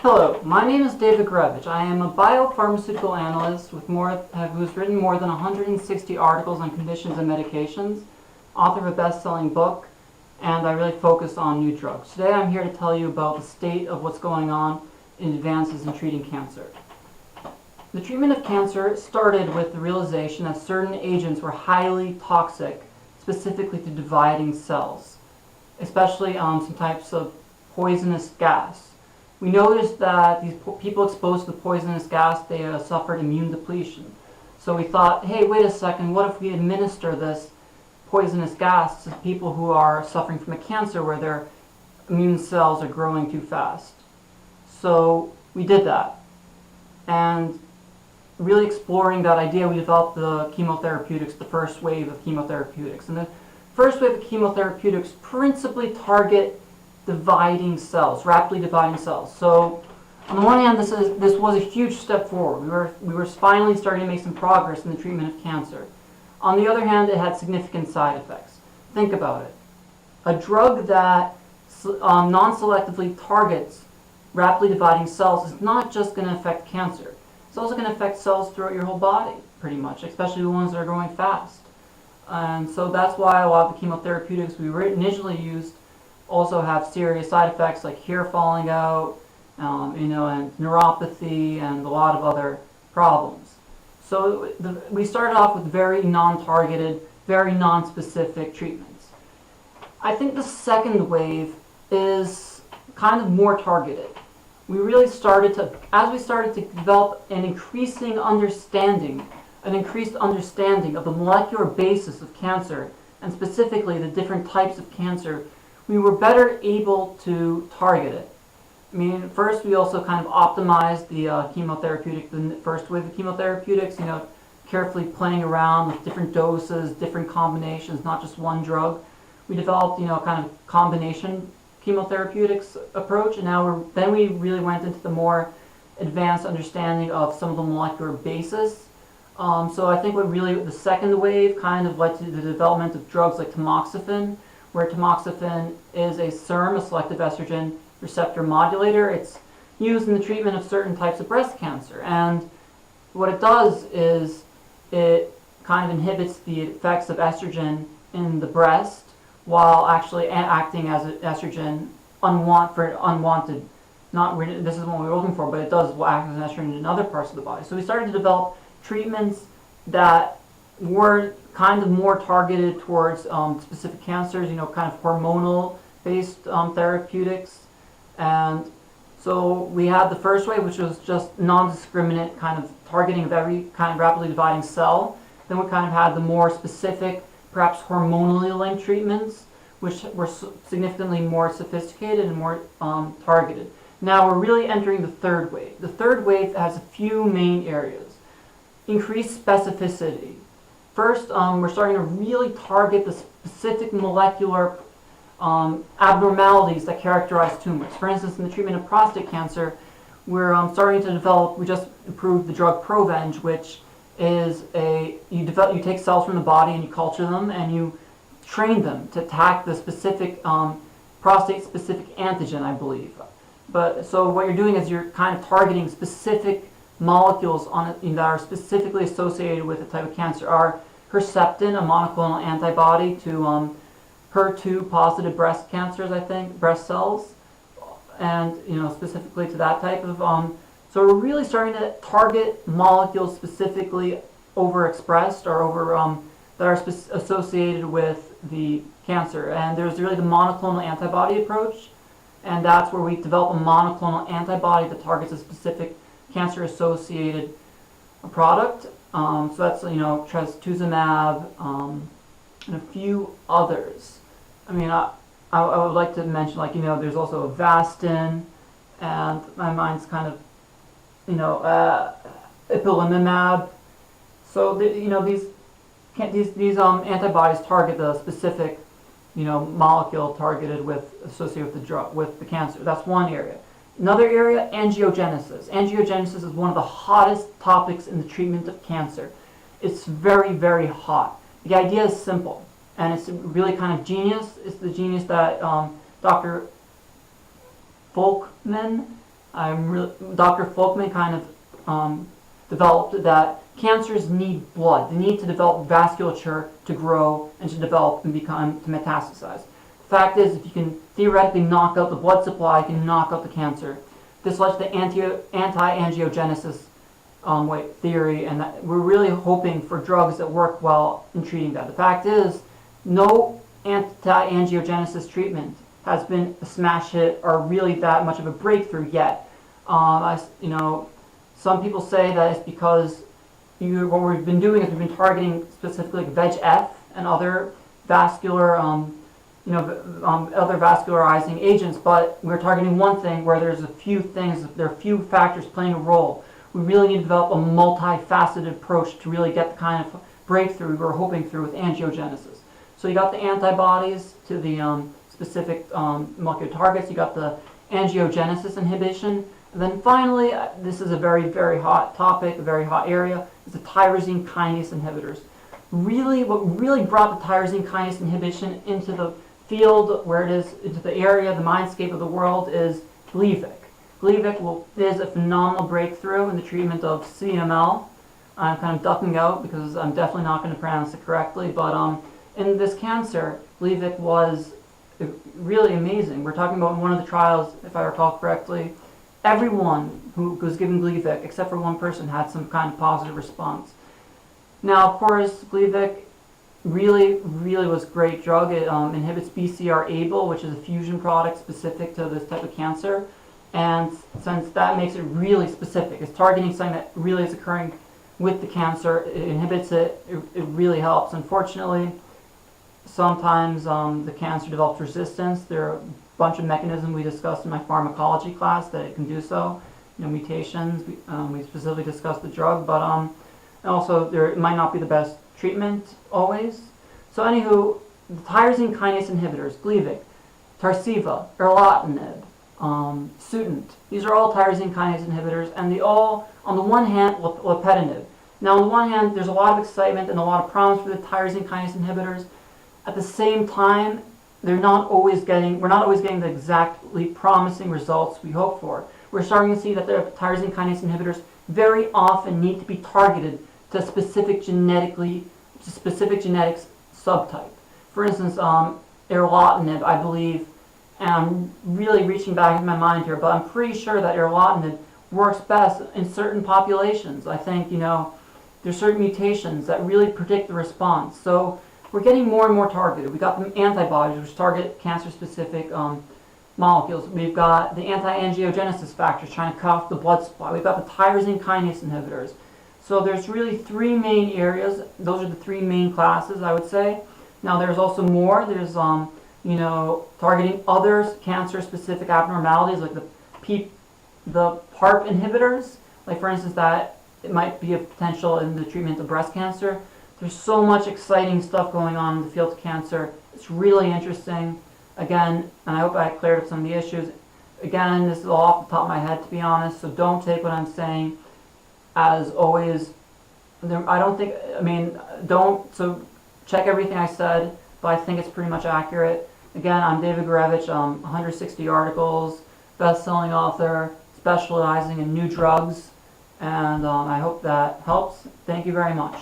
Hello, my name is David Grevich. I am a biopharmaceutical analyst with who's written more than 160 articles on conditions and medications, author of a best-selling book, and I really focus on new drugs. Today I'm here to tell you about the state of what's going on in advances in treating cancer. The treatment of cancer started with the realization that certain agents were highly toxic, specifically to dividing cells, especially some types of poisonous gas. We noticed that these people exposed to the poisonous gas, they suffered immune depletion. So we thought, hey, wait a second, what if we administer this poisonous gas to people who are suffering from a cancer where their immune cells are growing too fast? So we did that. And really exploring that idea, we developed the chemotherapeutics, the first wave of chemotherapeutics. And the first wave of chemotherapeutics principally target dividing cells, rapidly dividing cells. So on the one hand, this was a huge step forward. We were finally starting to make some progress in the treatment of cancer. On the other hand, it had significant side effects. Think about it. A drug that non-selectively targets rapidly dividing cells is not just going to affect cancer. It's also going to affect cells throughout your whole body, pretty much, especially the ones that are growing fast. And so that's why a lot of the chemotherapeutics we initially used also have serious side effects like hair falling out, and neuropathy, and a lot of other problems. So we started off with very non-targeted, very non-specific treatments. I think the second wave is kind of more targeted. We really started to, as we started to develop an increased understanding of the molecular basis of cancer, and specifically the different types of cancer, we were better able to target it. I mean, first we also kind of optimized the the first wave of chemotherapeutics, carefully playing around with different doses, different combinations, not just one drug. We developed, kind of combination chemotherapeutics approach, and then we really went into the more advanced understanding of some of the molecular basis. So I think the second wave kind of led to the development of drugs like tamoxifen, where tamoxifen is a SERM, a selective estrogen receptor modulator. It's used in the treatment of certain types of breast cancer. And what it does is it kind of inhibits the effects of estrogen in the breast while actually acting as an estrogen unwanted. This is what we were looking for, but it does act as an estrogen in other parts of the body. So we started to develop treatments that were kind of more targeted towards specific cancers, kind of hormonal-based therapeutics. And so we had the first wave, which was just non-discriminate kind of targeting of every kind of rapidly dividing cell. Then we kind of had the more specific, perhaps hormonally linked treatments, which were significantly more sophisticated and more targeted. Now we're really entering the third wave. The third wave has a few main areas. Increased specificity. First, we're starting to really target the specific molecular abnormalities that characterize tumors. For instance, in the treatment of prostate cancer, we're starting to develop, we just approved the drug Provenge, which is you take cells from the body and you culture them and you train them to attack the specific prostate-specific antigen, I believe. So what you're doing is you're kind of targeting specific molecules that are specifically associated with the type of cancer. Are Herceptin, a monoclonal antibody to HER2 positive breast cancers, I think, breast cells, and specifically to that type of. So we're really starting to target molecules specifically overexpressed or that are associated with the cancer. And there's really the monoclonal antibody approach, and that's where we develop a monoclonal antibody that targets a specific cancer-associated product. So that's trastuzumab and a few others. I mean, I would like to mention there's also Avastin, and my mind's kind of ipilimumab. So these antibodies target the specific molecule associated with the drug, with the cancer. That's one area. Another area, angiogenesis. Angiogenesis is one of the hottest topics in the treatment of cancer. It's very, very hot. The idea is simple, and it's really kind of genius. It's the genius that Dr. Volkmann Dr. Folkman kind of developed that cancers need blood. They need to develop vasculature to grow and to develop and to metastasize. The fact is, if you can theoretically knock out the blood supply, you can knock out the cancer. This led to the anti-angiogenesis theory, and that we're really hoping for drugs that work well in treating that. The fact is, no anti-angiogenesis treatment has been a smash hit or really that much of a breakthrough yet. Some people say that it's because what we've been doing is we've been targeting specifically like VEGF and other vascular, other vascularizing agents, but we're targeting one thing where there are a few factors playing a role. We really need to develop a multifaceted approach to really get the kind of breakthrough we're hoping through with angiogenesis. So you got the antibodies to the specific molecular targets, you got the angiogenesis inhibition, and then finally, this is a very, very hot topic, a very hot area, is the tyrosine kinase inhibitors. What really brought the tyrosine kinase inhibition into the field where it is, into the area, the mindscape of the world, is Gleevec. Gleevec is a phenomenal breakthrough in the treatment of CML. I'm kind of ducking out because I'm definitely not going to pronounce it correctly, but in this cancer, Gleevec was really amazing. We're talking about one of the trials, if I recall correctly, everyone who was given Gleevec, except for one person, had some kind of positive response. Now, of course, Gleevec really was a great drug. It inhibits BCR-ABL, which is a fusion product specific to this type of cancer. And since that makes it really specific, it's targeting something that really is occurring with the cancer, it inhibits it, it really helps. Unfortunately, sometimes the cancer develops resistance. There are a bunch of mechanisms we discussed in my pharmacology class that it can do so. Mutations, we specifically discussed the drug, but also it might not be the best treatment always. So anywho, the tyrosine kinase inhibitors, Gleevec, Tarceva, erlotinib, Sutent, these are all tyrosine kinase inhibitors, and they all, on the one hand, lepidinib. Now, on the one hand, there's a lot of excitement and a lot of promise for the tyrosine kinase inhibitors. At the same time, we're not always getting the exactly promising results we hope for. We're starting to see that the tyrosine kinase inhibitors very often need to be targeted to a specific genetic subtype. For instance, erlotinib, I believe, and I'm really reaching back in my mind here, but I'm pretty sure that erlotinib works best in certain populations. I think, there's certain mutations that really predict the response. So we're getting more and more targeted. We got the antibodies, which target cancer-specific molecules. We've got the anti-angiogenesis factors trying to cut off the blood supply. We've got the tyrosine kinase inhibitors. So there's really three main areas. Those are the three main classes, I would say. Now there's also more. There's targeting other cancer-specific abnormalities like the PARP inhibitors. Like for instance, that it might be a potential in the treatment of breast cancer. There's so much exciting stuff going on in the field of cancer. It's really interesting. Again, and I hope I cleared up some of the issues. Again, this is all off the top of my head, to be honest, so don't take what I'm saying as always. So check everything I said, but I think it's pretty much accurate. Again, I'm David Gurevich, 160 articles, best-selling author, specializing in new drugs, and I hope that helps. Thank you very much.